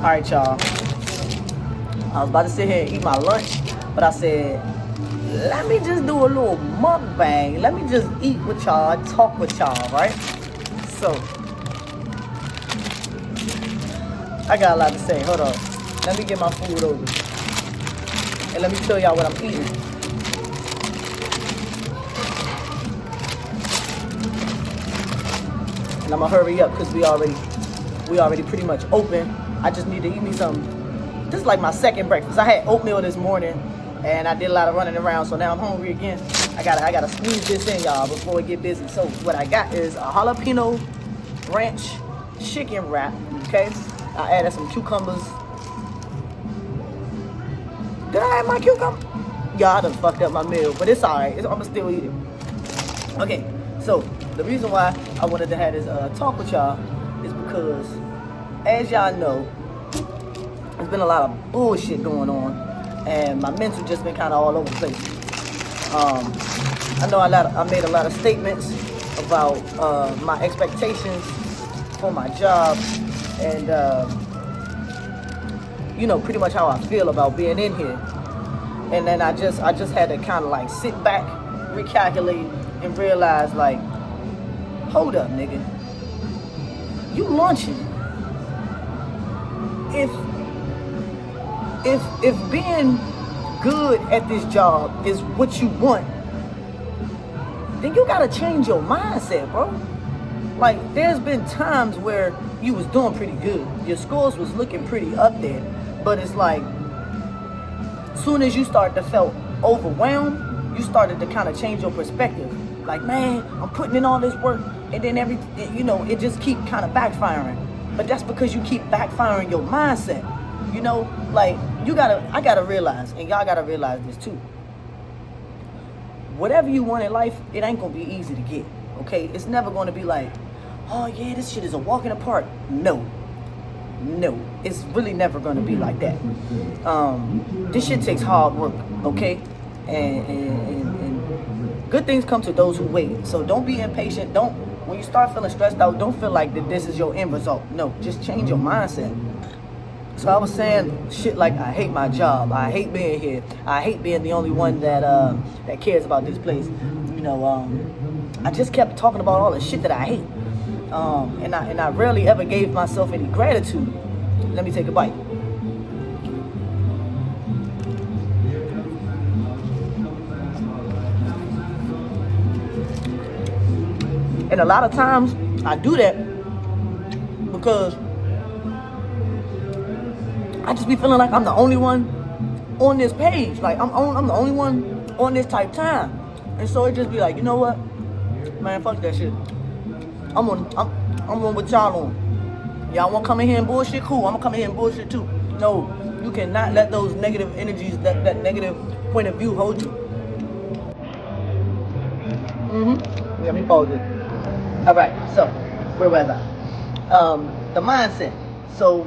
Alright, y'all. I was about to sit here and eat my lunch, but I said, let me just do a little mukbang. Let me just eat with y'all, talk with y'all, right? So, I got a lot to say. Hold on. Let me get my food over. And let me tell y'all what I'm eating. And I'm gonna hurry up because we already pretty much open. I just need to eat me some. This is like my second breakfast. I had oatmeal this morning and I did a lot of running around, so now I'm hungry again. I gotta squeeze this in, y'all, before we get busy. So what I got is a jalapeno ranch chicken wrap, okay? I added some cucumbers. Did I add my cucumber? Yeah, I done fucked up my meal, but it's alright. I'ma still eat it. Okay, so the reason why I wanted to have this talk with y'all is because, as y'all know, there's been a lot of bullshit going on, and my mental just been kind of all over the place. I know I made a lot of statements about my expectations for my job, and you know, pretty much how I feel about being in here. And then I just had to kind of like sit back, recalculate, and realize, like, hold up, nigga, you launching. If being good at this job is what you want, then you gotta change your mindset, bro. Like, there's been times where you was doing pretty good. Your scores was looking pretty up there. But it's like, soon as you start to feel overwhelmed, you started to kind of change your perspective. Like, man, I'm putting in all this work, and then it just keep kind of backfiring. But that's because you keep backfiring your mindset. You know, like, I gotta realize, and y'all gotta realize this too. Whatever you want in life, it ain't gonna be easy to get, okay? It's never gonna be like, oh yeah, this shit is a walk in the park. No, it's really never gonna be like that. This shit takes hard work, okay? And good things come to those who wait. So don't be impatient. When you start feeling stressed out, don't feel like that this is your end result. No, just change your mindset. So I was saying shit like, I hate my job, I hate being here, I hate being the only one that cares about this place. You know, I just kept talking about all the shit that I hate. And I rarely ever gave myself any gratitude. Let me take a bite. And a lot of times I do that because I just be feeling like I'm the only one on this page. Like, I'm the only one on this type time. And so it just be like, you know what? Man, fuck that shit. I'm on what y'all on. Y'all want to come in here and bullshit? Cool, I'm going to come in here and bullshit too. No, you cannot let those negative energies, that negative point of view hold you. Let me pause it. All right, so where was I? The mindset. So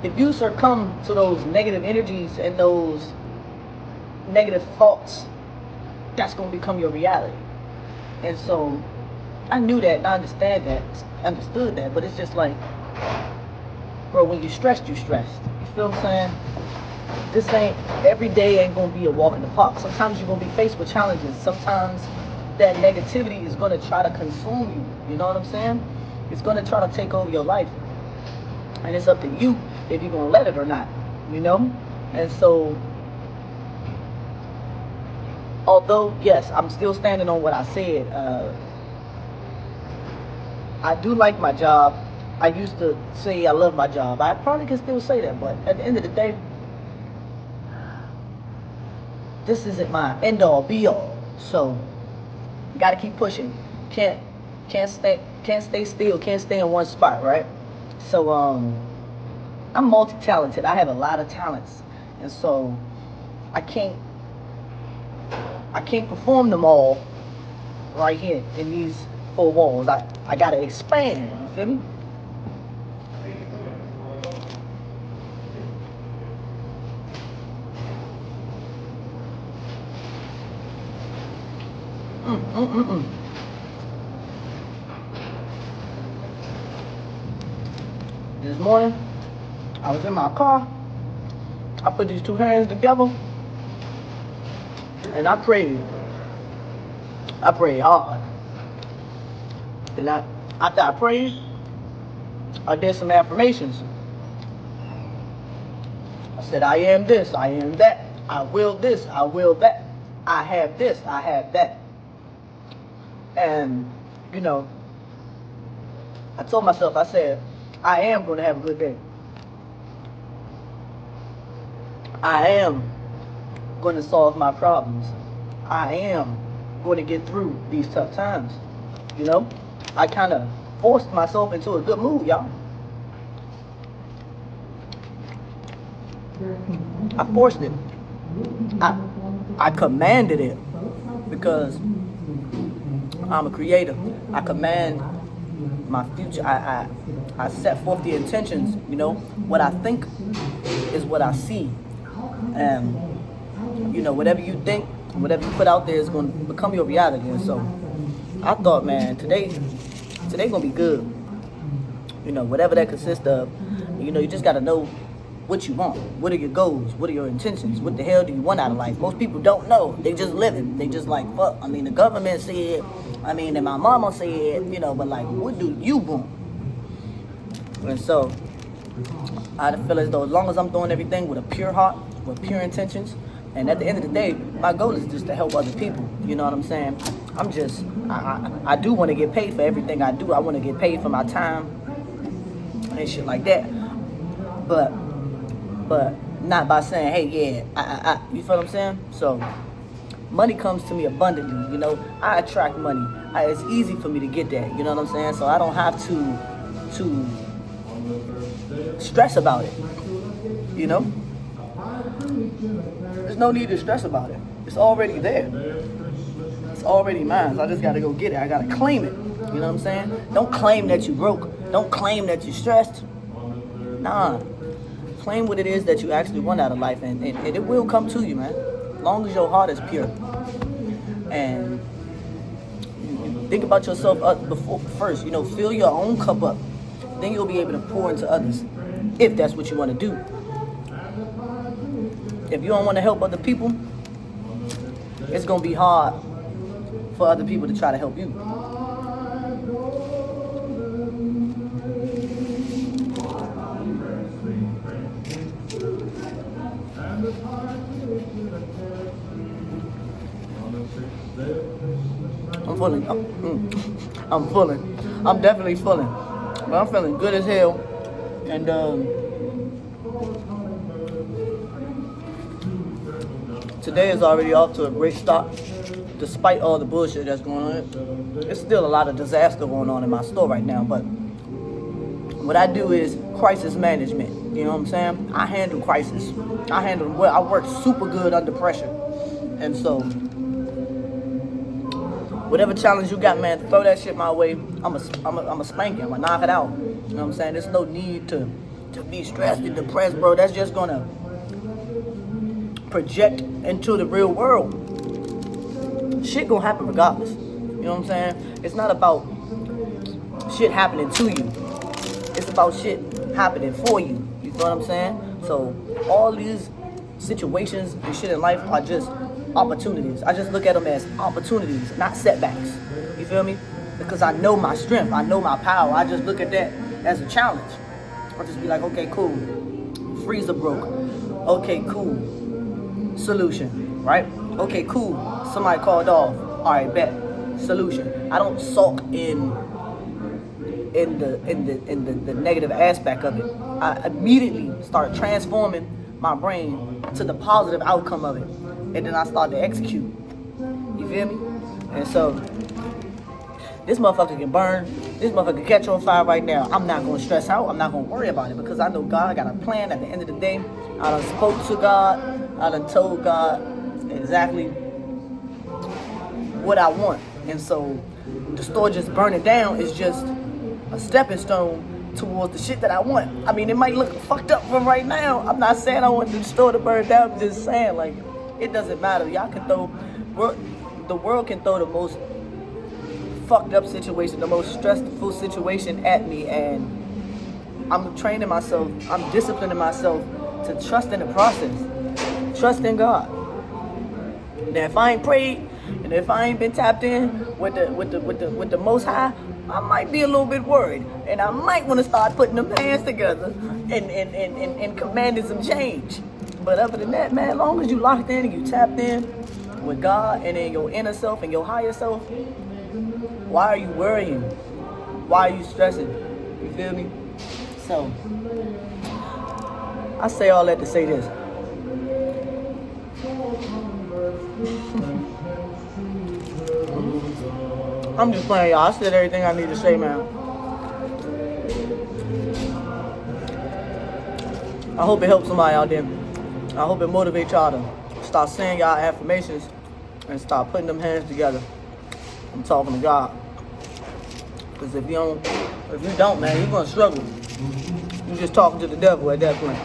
if you succumb to those negative energies and those negative thoughts, that's going to become your reality. And so I knew that, and I understood that, but it's just like, bro, when you're stressed, you're stressed. You feel what I'm saying? Every day ain't going to be a walk in the park. Sometimes you're going to be faced with challenges. Sometimes that negativity is going to try to consume you. You know what I'm saying? It's going to try to take over your life. And it's up to you if you're going to let it or not, you know? And so, although, yes, I'm still standing on what I said, I do like my job. I used to say I love my job. I probably can still say that, but at the end of the day, this isn't my end-all, be-all. So, got to keep pushing. Can't stay still. Can't stay in one spot, right? So, I'm multi-talented. I have a lot of talents, and so I can't perform them all right here in these four walls. I gotta expand. You feel me? This morning, I was in my car. I put these two hands together, and I prayed. I prayed hard. And after I prayed, I did some affirmations. I said, I am this, I am that. I will this, I will that. I have this, I have that. And, you know, I told myself, I said, I am going to have a good day. I am going to solve my problems. I am going to get through these tough times. You know, I kind of forced myself into a good mood, y'all. I forced it. I commanded it because I'm a creator. I command my future. I set forth the intentions. You know, what I think is what I see. And, you know, whatever you think, whatever you put out there is going to become your reality. And so I thought, man, today going to be good. You know, whatever that consists of, you know, you just got to know what you want. What are your goals? What are your intentions? What the hell do you want out of life? Most people don't know. They just living. They just like, fuck. I mean, the government said, and my mama said, you know, but like, what do you want? And so I feel as though as long as I'm doing everything with a pure heart, with pure intentions, and at the end of the day, my goal is just to help other people. You know what I'm saying? I do want to get paid for everything I do. I want to get paid for my time and shit like that. But not by saying, hey, yeah, you feel what I'm saying? So money comes to me abundantly, you know. I attract money. It's easy for me to get that, you know what I'm saying? So I don't have to stress about it, you know. There's no need to stress about it. It's already there. It's already mine. So I just gotta go get it. I gotta claim it. You know what I'm saying? Don't claim that you broke. Don't claim that you stressed. Nah. Claim what it is that you actually want out of life, and it will come to you, man. As long as your heart is pure. And you think about yourself first. You know, fill your own cup up. Then you'll be able to pour into others, if that's what you want to do. If you don't want to help other people, it's going to be hard for other people to try to help you. I'm definitely feeling. But I'm feeling good as hell. And today is already off to a great start. Despite all the bullshit that's going on, there's still a lot of disaster going on in my store right now. But what I do is crisis management. You know what I'm saying? I handle crisis. I handle well. I work super good under pressure. And so whatever challenge you got, man, throw that shit my way. I'm a spank it. I'm a knock it out. You know what I'm saying? There's no need to be stressed and depressed, bro. That's just gonna project into the real world. Shit gonna happen regardless. You know what I'm saying? It's not about shit happening to you. It's about shit happening for you. You feel what I'm saying? So all these situations and shit in life are just opportunities. I just look at them as opportunities, not setbacks. You feel me? Because I know my strength. I know my power. I just look at that as a challenge. I'll just be like, okay, cool. Freezer broke. Okay, cool. Solution, right? Okay, cool. Somebody called off. All right, bet. Solution. I don't sulk in the negative aspect of it. I immediately start transforming my brain to the positive outcome of it, and then I start to execute. You feel me? And so this motherfucker can burn. This motherfucker can catch on fire right now. I'm not gonna stress out. I'm not gonna worry about it because I know God got a plan. At the end of the day, I done spoke to God. I done told God exactly what I want. And so the store just burning down is just a stepping stone towards the shit that I want. I mean, it might look fucked up from right now. I'm not saying I want the store to burn down. I'm just saying, like, it doesn't matter. Y'all can throw, the world can throw the most fucked up situation, the most stressful situation at me, and I'm training myself, I'm disciplining myself to trust in the process. Trust in God. Now if I ain't prayed and if I ain't been tapped in with the Most High, I might be a little bit worried. And I might want to start putting them hands together and commanding some change. But other than that, man, as long as you locked in and you tapped in with God and in your inner self and your higher self, why are you worrying? Why are you stressing? You feel me? So, I say all that to say this. I'm just playing, y'all. I said everything I need to say, man. I hope it helps somebody out there. I hope it motivates y'all to start saying y'all affirmations and start putting them hands together. I'm talking to God. Because if you don't, man, you're gonna struggle. You're just talking to the devil at that point.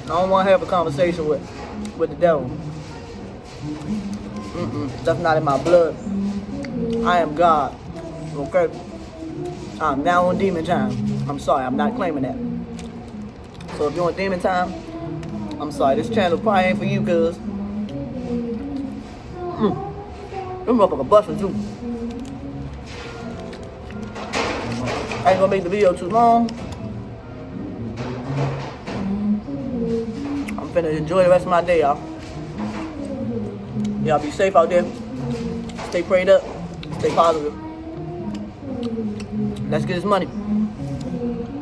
I don't want to have a conversation with the devil. That's not in my blood. I am God. Okay? I'm now on demon time. I'm sorry, I'm not claiming that. So if you're on demon time, I'm sorry, this channel probably ain't for you, cuz. This motherfucker busting too. I ain't gonna make the video too long. I'm finna enjoy the rest of my day, y'all. Y'all be safe out there. Stay prayed up. Stay positive. Let's get this money.